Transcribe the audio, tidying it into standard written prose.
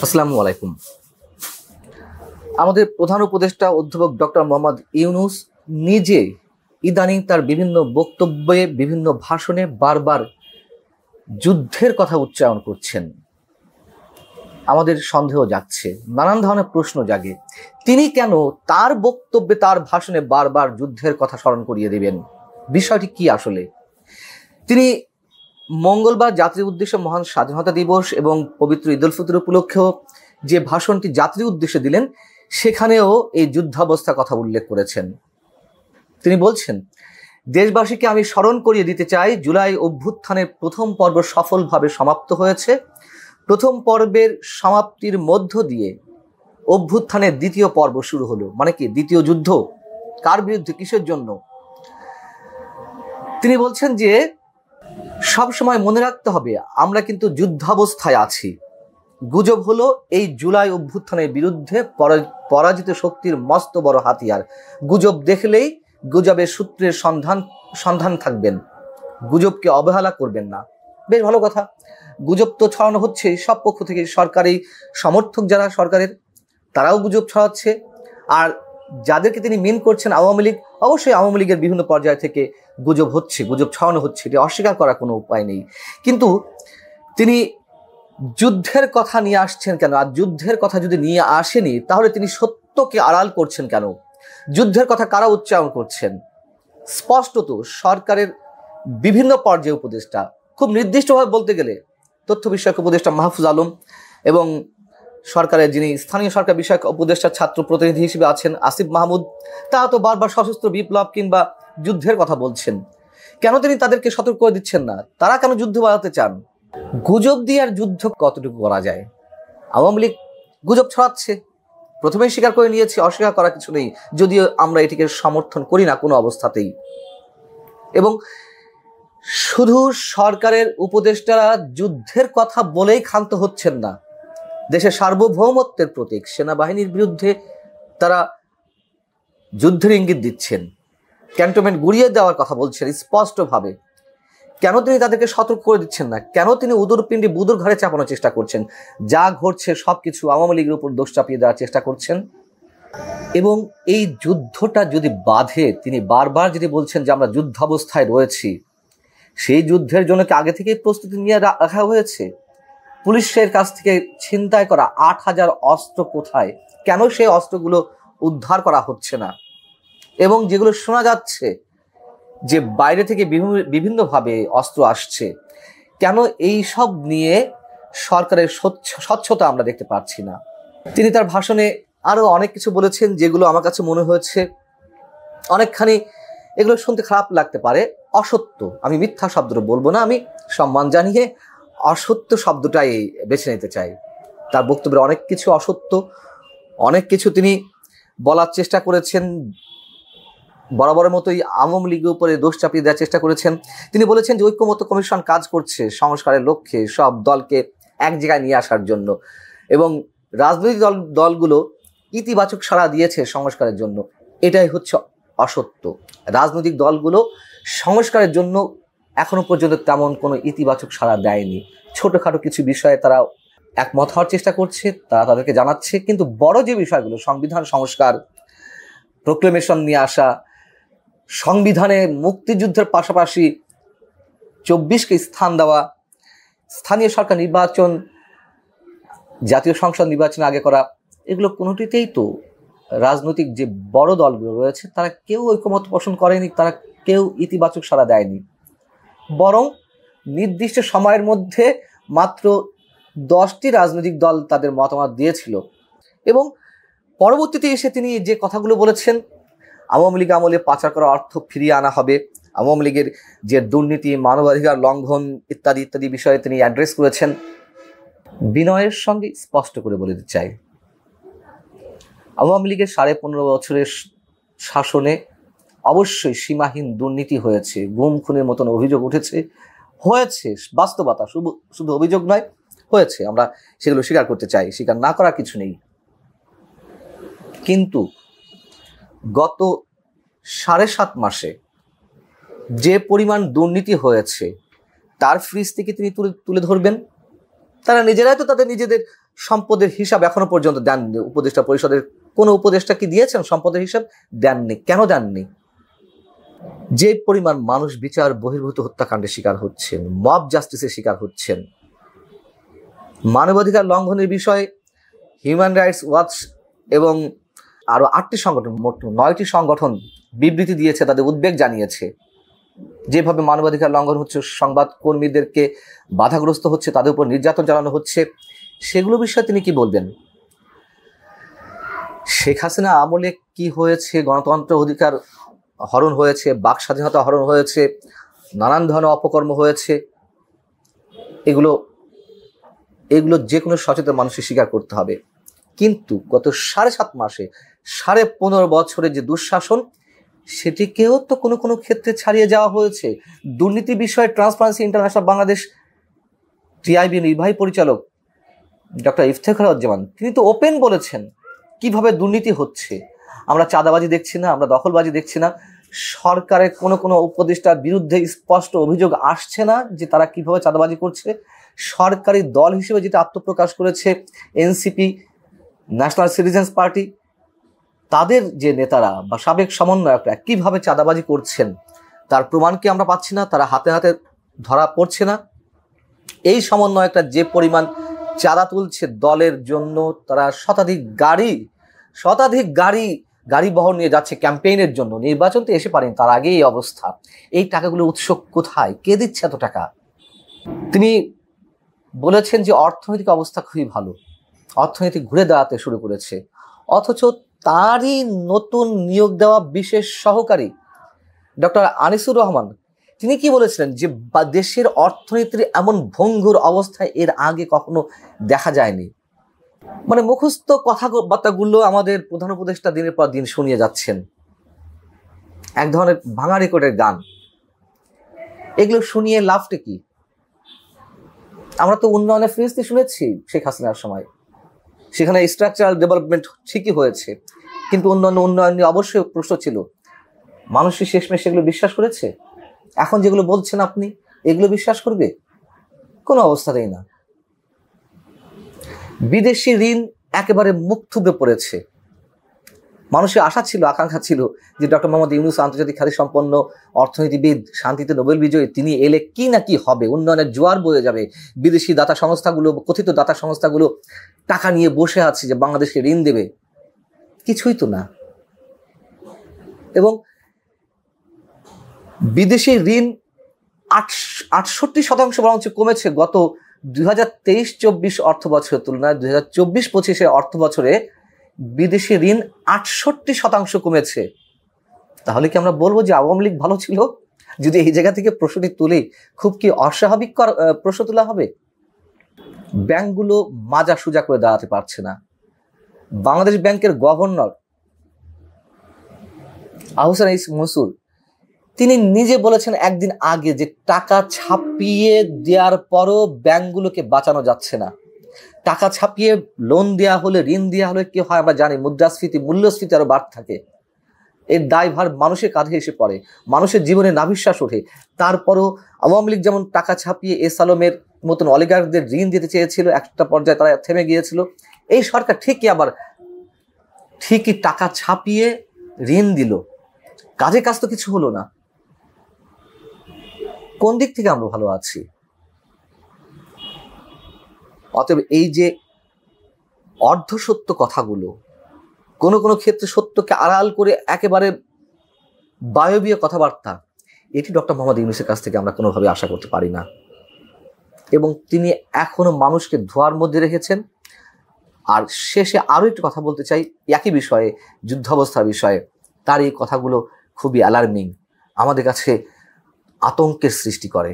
আসসালামু আলাইকুম। আমাদের প্রধান উপদেষ্টা অধ্যাপক ডক্টর মোহাম্মদ ইউনূস নিজে ইদানিং তার বিভিন্ন বক্তব্যে বিভিন্ন ভাষণে বারবার যুদ্ধের কথা উচ্চারণ করছেন। আমাদের সন্দেহ জাগছে, নানান ধরনের প্রশ্ন জাগে, তিনি কেন তার বক্তব্যে তার ভাষণে বারবার যুদ্ধের কথা স্মরণ করিয়ে দেবেন? বিষয়টি কি আসলে? তিনি মঙ্গলবার জাতির উদ্দেশ্যে মহান স্বাধীনতা দিবস এবং পবিত্র ঈদ উল ফিতর উপলক্ষেও যে ভাষণটি জাতির উদ্দেশ্যে দিলেন সেখানেও এই যুদ্ধাবস্থার কথা উল্লেখ করেছেন। তিনি বলছেন, দেশবাসীকে আমি স্মরণ করিয়ে দিতে চাই, জুলাই অভ্যুত্থানের প্রথম পর্ব সফলভাবে সমাপ্ত হয়েছে। প্রথম পর্বের সমাপ্তির মধ্য দিয়ে অভ্যুত্থানের দ্বিতীয় পর্ব শুরু হলো। মানে কি, দ্বিতীয় যুদ্ধ? কার বিরুদ্ধে, কিসের জন্য? তিনি বলছেন যে সব সময় মনে রাখতে হবে আমরা কিন্তু যুদ্ধাবস্থায় আছি। গুজব হলো এই জুলাই অভ্যুত্থানের বিরুদ্ধে পরাজিত শক্তির মস্ত বড় হাতিয়ার। গুজব দেখলেই গুজবের সূত্রের সন্ধান থাকবেন, গুজবকে অবহেলা করবেন না। বেশ ভালো কথা, গুজব তো ছড়ানো হচ্ছে সব পক্ষ থেকে। সরকারি সমর্থক যারা সরকারের, তারাও গুজব ছড়াচ্ছে। আর যাদেরকে তিনি মিন করছেন আওয়ামী লীগ, অবশ্যই আওয়ামী লীগের বিভিন্ন পর্যায় থেকে গুজব হচ্ছে, গুজব ছড়ানো হচ্ছে, এটি অস্বীকার করার কোনো উপায় নেই। কিন্তু তিনি যুদ্ধের কথা নিয়ে আসছেন কেন? আর যুদ্ধের কথা যদি নিয়ে আসেনি তাহলে তিনি সত্যকে আড়াল করছেন কেন? যুদ্ধের কথা কারা উচ্চারণ করছেন? স্পষ্টত সরকারের বিভিন্ন পর্যায়ে উপদেষ্টা, খুব নির্দিষ্টভাবে বলতে গেলে তথ্য বিষয়ক উপদেষ্টা মাহফুজ আলম এবং সরকারের যিনি স্থানীয় সরকার বিষয়ক উপদেষ্টা ছাত্র প্রতিনিধি হিসেবে আছেন আসিফ মাহমুদ, তারা তো বারবার সশস্ত্র বিপ্লব কিংবা যুদ্ধের কথা বলছেন। কেন তিনি তাদেরকে সতর্ক করে দিচ্ছেন না? তারা কেন যুদ্ধ বাড়াতে চান? গুজব দিয়ে আর যুদ্ধ কতটুকু করা যায়? আওয়ামী লীগ গুজব ছড়াচ্ছে, প্রথমেই স্বীকার করে নিয়েছি, অস্বীকার করার কিছু নেই, যদিও আমরা এটিকে সমর্থন করি না কোনো অবস্থাতেই। এবং শুধু সরকারের উপদেষ্টারা যুদ্ধের কথা বলেই ক্ষান্ত হচ্ছেন না। দেশের সার্বভৌমত্বের প্রতীক সেনাবাহিনীর বিরুদ্ধে তারা যুদ্ধের ইঙ্গিত দিচ্ছেন, ক্যান্টনমেন্ট গুড়িয়ে দেওয়ার কথা বলছেন স্পষ্টভাবে। কেন তিনি তাদেরকে সতর্ক করে দিচ্ছেন না? কেন তিনি উদরপিণ্ডি বুদুর ঘরে চাপানোর চেষ্টা করছেন? যা ঘটছে সবকিছু আওয়ামী লীগের উপর দোষ চাপিয়ে দেওয়ার চেষ্টা করছেন। এবং এই যুদ্ধটা যদি বাধে, তিনি বারবার যদি বলছেন যে আমরা যুদ্ধাবস্থায় রয়েছি, সেই যুদ্ধের জন্য কি আগে থেকেই প্রস্তুতি নিয়ে রাখা হয়েছে? পুলিশের কাছ থেকে ছিনতাই করা ৮,০০০ অস্ত্র কোথায়? কেন সেই অস্ত্রগুলো উদ্ধার করা হচ্ছে না? এবং যেগুলো শোনা যাচ্ছে যে বাইরে থেকে বিভিন্নভাবে অস্ত্র আসছে, কেন এই সব নিয়ে সরকারের স্বচ্ছতা আমরা দেখতে পাচ্ছি না? তিনি তার ভাষণে আরো অনেক কিছু বলেছেন যেগুলো আমার কাছে মনে হয়েছে অনেকখানি, এগুলো শুনতে খারাপ লাগতে পারে, অসত্য। আমি মিথ্যা শব্দটা বলবো না, আমি সম্মান জানিয়ে অসত্য শব্দটাই বেছে নিতে চাই। তার বক্তব্যের অনেক কিছু অসত্য, অনেক কিছু তিনি বলার চেষ্টা করেছেন, বরাবরের মতোই আওয়ামী লীগের উপরে দোষ চাপিয়ে দেওয়ার চেষ্টা করেছেন। তিনি বলেছেন যে ঐক্যমত্য কমিশন কাজ করছে সংস্কারের লক্ষ্যে, সব দলকে এক জায়গায় নিয়ে আসার জন্য, এবং রাজনৈতিক দলগুলো ইতিবাচক সাড়া দিয়েছে সংস্কারের জন্য। এটাই হচ্ছে অসত্য। রাজনৈতিক দলগুলো সংস্কারের জন্য এখনো পর্যন্ত তেমন কোনো ইতিবাচক সাড়া দেয়নি। ছোটখাটো কিছু বিষয়ে তারা একমত হওয়ার চেষ্টা করছে, তারা তাদেরকে জানাচ্ছে, কিন্তু বড় যে বিষয়গুলো, সংবিধান সংস্কার, প্রোক্লেমেশন নিয়ে আসা, সংবিধানে মুক্তিযুদ্ধের পাশাপাশি ২৪কে স্থান দেওয়া, স্থানীয় সরকার নির্বাচন জাতীয় সংসদ নির্বাচন আগে করা, এগুলো কোনোটিতেই তো রাজনৈতিক যে বড় দলগুলো রয়েছে তারা কেউ ঐকমত্য পোষণ করেনি, তারা কেউ ইতিবাচক সাড়া দেয়নি। বরং নির্দিষ্ট সময়ের মধ্যে মাত্র 10টি রাজনৈতিক দল তাদের মতামত দিয়েছিল। এবং পরবর্তীতে এসে তিনি যে কথাগুলো বলেছেন, আওয়ামী লীগ আমলে পাচার করা অর্থ ফিরিয়ে আনা হবে, আওয়ামী লীগের যে দুর্নীতি, মানবাধিকার লঙ্ঘন ইত্যাদি ইত্যাদি বিষয়ে তিনি অ্যাড্রেস করেছেন। বিনয়ের সঙ্গে স্পষ্ট করে বলে দিতে চাই, আওয়ামী লীগের 15.5 বছরের শাসনে অবশ্যই সীমাহীন দুর্নীতি হয়েছে, গুম খুনের মতন অভিযোগ উঠেছে, হয়েছে, বাস্তবতা, শুধু অভিযোগ নয়, হয়েছে। আমরা সেগুলো স্বীকার করতে চাই, স্বীকার না করার কিছু নেই। কিন্তু গত 7.5 মাসে যে পরিমাণ দুর্নীতি হয়েছে তার ফ্রিজ থেকে তিনি তুলে ধরবেন? তারা নিজেরাই তো তাদের নিজেদের সম্পদের হিসাব এখনো পর্যন্ত দেননি। উপদেষ্টা পরিষদের কোনো উপদেষ্টা কি দিয়েছেন সম্পদের হিসাব? দেননি। কেন দেননি? যে পরিমাণ মানুষ বিচার বহির্ভূত হত্যাকাণ্ডের শিকার হচ্ছেন, মব জাস্টিসের শিকার হচ্ছেন, মানবাধিকার লঙ্ঘনের বিষয়ে হিউম্যান রাইটস ওয়াচ এবং আরো 8টি সংগঠন, মোট 9টি সংগঠন বিবৃতি দিয়েছে, তাদের উদ্বেগ জানিয়েছে। যেভাবে মানবাধিকার লঙ্ঘন হচ্ছে, সংবাদ কর্মীদেরকে বাধাগ্রস্ত হচ্ছে, তাদের উপর নির্যাতন চালানো হচ্ছে, সেগুলো বিষয়ে তিনি কি বলবেন? শেখ হাসিনা আমলে কি হয়েছে? গণতন্ত্র অধিকার হরণ হয়েছে, বাক স্বাধীনতা হরণ হয়েছে, নানান ধরনের অপকর্ম হয়েছে। এগুলো যে কোনো সচেতন মানুষের স্বীকার করতে হবে। কিন্তু গত 7.5 মাসে, 15.5 বছরে যে দুঃশাসন, সেটিকেও তো কোনো কোনো ক্ষেত্রে ছাড়িয়ে যাওয়া হয়েছে। দুর্নীতি বিষয়ে ট্রান্সপারেন্সি ইন্টারন্যাশনাল বাংলাদেশ টিআইবি নির্বাহী পরিচালক ডক্টর ইফতেখারুজ্জামান, তিনি তো ওপেন বলেছেন কিভাবে দুর্নীতি হচ্ছে। আমরা চাঁদাবাজি দেখছি না, আমরা দখলবাজি দেখছি না। সরকারের কোনো উপদেষ্টার বিরুদ্ধে স্পষ্ট অভিযোগ আসছে না যে তারা কিভাবে চাঁদাবাজি করছে। সরকারি দল হিসেবে যেটা আত্মপ্রকাশ করেছে এনসিপি, ন্যাশনাল সিটিজেন্স পার্টি, তাদের যে নেতারা বা সাবেক সমন্বয়করা কিভাবে চাঁদাবাজি করছেন তার প্রমাণ কি আমরা পাচ্ছি না? তারা হাতে হাতে ধরা পড়ছে না? এই সমন্বয়করা যে পরিমাণ চাঁদা তুলছে দলের জন্য, তারা শতাধিক গাড়ি বহর নিয়ে যাচ্ছে ক্যাম্পেইনের জন্য। নির্বাচন তো এসে পারেনি, তার আগে এই অবস্থা। এই টাকাগুলোর উৎস কোথায়? কে দিচ্ছে এত টাকা? তিনি বলেছেন যে অর্থনৈতিক অবস্থা খুবই ভালো, অর্থনীতি ঘুরে দাঁড়াতে শুরু করেছে, অথচ তারই নতুন নিয়োগ দেওয়া বিশেষ সহকারী ডক্টর আনিসুর রহমান, তিনি কি বলেছিলেন যে দেশের অর্থনীতির এমন ভঙ্গুর অবস্থায় এর আগে কখনো দেখা যায়নি। মানে মুখস্থ কথাবার্তাগুলো আমাদের প্রধান উপদেষ্টা দিনের পর দিন শুনিয়ে যাচ্ছেন, এক ধরনের ভাঙা রেকর্ডের গান। এগুলো শুনিয়ে লাভটা কি? আমরা তো উন্নয়নের ফিরিস্তি শুনেছি শেখ হাসিনার সময়, সেখানে স্ট্রাকচারাল ডেভেলপমেন্ট ঠিকই হয়েছে, কিন্তু উন্নয়ন নিয়ে অবশ্যই প্রশ্ন ছিল। মানুষই শেষমেশ সেগুলো বিশ্বাস করেছে। এখন যেগুলো বলছেন আপনি, এগুলো বিশ্বাস করবে? কোনো অবস্থাতেই না। বিদেশি ঋণ একেবারে মুখ থুবড়ে পড়েছে। মানুষের আশা ছিল, আকাঙ্ক্ষা ছিল যে ডক্টর মোহাম্মদ ইউনূস আন্তর্জাতিক খ্যাতি সম্পন্ন অর্থনীতিবিদ, শান্তিতে নোবেল বিজয়ী, তিনি এলে কি না কি হবে, উন্নয়নের জোয়ার বয়ে যাবে। বিদেশি দাতা সংস্থাগুলো, কথিত দাতা সংস্থাগুলো টাকা নিয়ে বসে আছে যে বাংলাদেশকে ঋণ দেবে। কিছুই তো না। এবং বিদেশি ঋণ 68% বরঞ্চ কমেছে গত 2023-24 অর্থ বছরের তুলনায়। 2024-25 অর্থ বছরে বিদেশি ঋণ 68% কমেছে। তাহলে কি আমরা বলবো যে আওয়ামী লীগ ভালো ছিল? যদি এই জায়গা থেকে প্রশ্নটি তুলি, খুব কি অস্বাভাবিক প্রশ্ন তোলা হবে? ব্যাংকগুলো মাজা সুজা করে দাঁড়াতে পারছে না। বাংলাদেশ ব্যাংকের গভর্নর আহসান এইচ মনসুর, তিনি নিজে বলেছেন একদিন আগে যে টাকা ছাপিয়ে দেওয়ার পরও ব্যাংকগুলোকে বাঁচানো যাচ্ছে না। টাকা ছাপিয়ে লোন দেওয়া হলে, ঋণ দেওয়া হলে কি হয় আমরা জানি, মুদ্রাস্ফীতি, মূল্যস্ফীতি আরো বাড়তে থাকে। এর দায়ভার মানুষের কাঁধে এসে পড়ে, মানুষের জীবনে নাভিশ্বাস ওঠে। তারপরও আওয়ামী লীগ যেমন টাকা ছাপিয়ে এস আলমের মতন অলিগারদের ঋণ দিতে চেয়েছিল, একটা পর্যায়ে তারা থেমে গিয়েছিল। এই সরকার ঠিকই টাকা ছাপিয়ে ঋণ দিল, কাজ তো কিছু হলো না। কোন দিক থেকে আমরা ভালো আছি? অতএব এই যে অর্ধসত্য কথাগুলো, কোনো ক্ষেত্রে সত্যকে আড়াল করে একেবারে বায়বীয় কথাবার্তা, এটি ডক্টর মোহাম্মদ ইউনূসের কাছ থেকে আমরা কোনোভাবে আশা করতে পারি না। এবং তিনি এখনো মানুষকে ধোয়ার মধ্যে রেখেছেন। আর শেষে আরো একটু কথা বলতে চাই একই বিষয়ে, যুদ্ধাবস্থার বিষয়ে। তার এই কথাগুলো খুবই অ্যালার্মিং, আমাদের কাছে আতঙ্কের সৃষ্টি করে।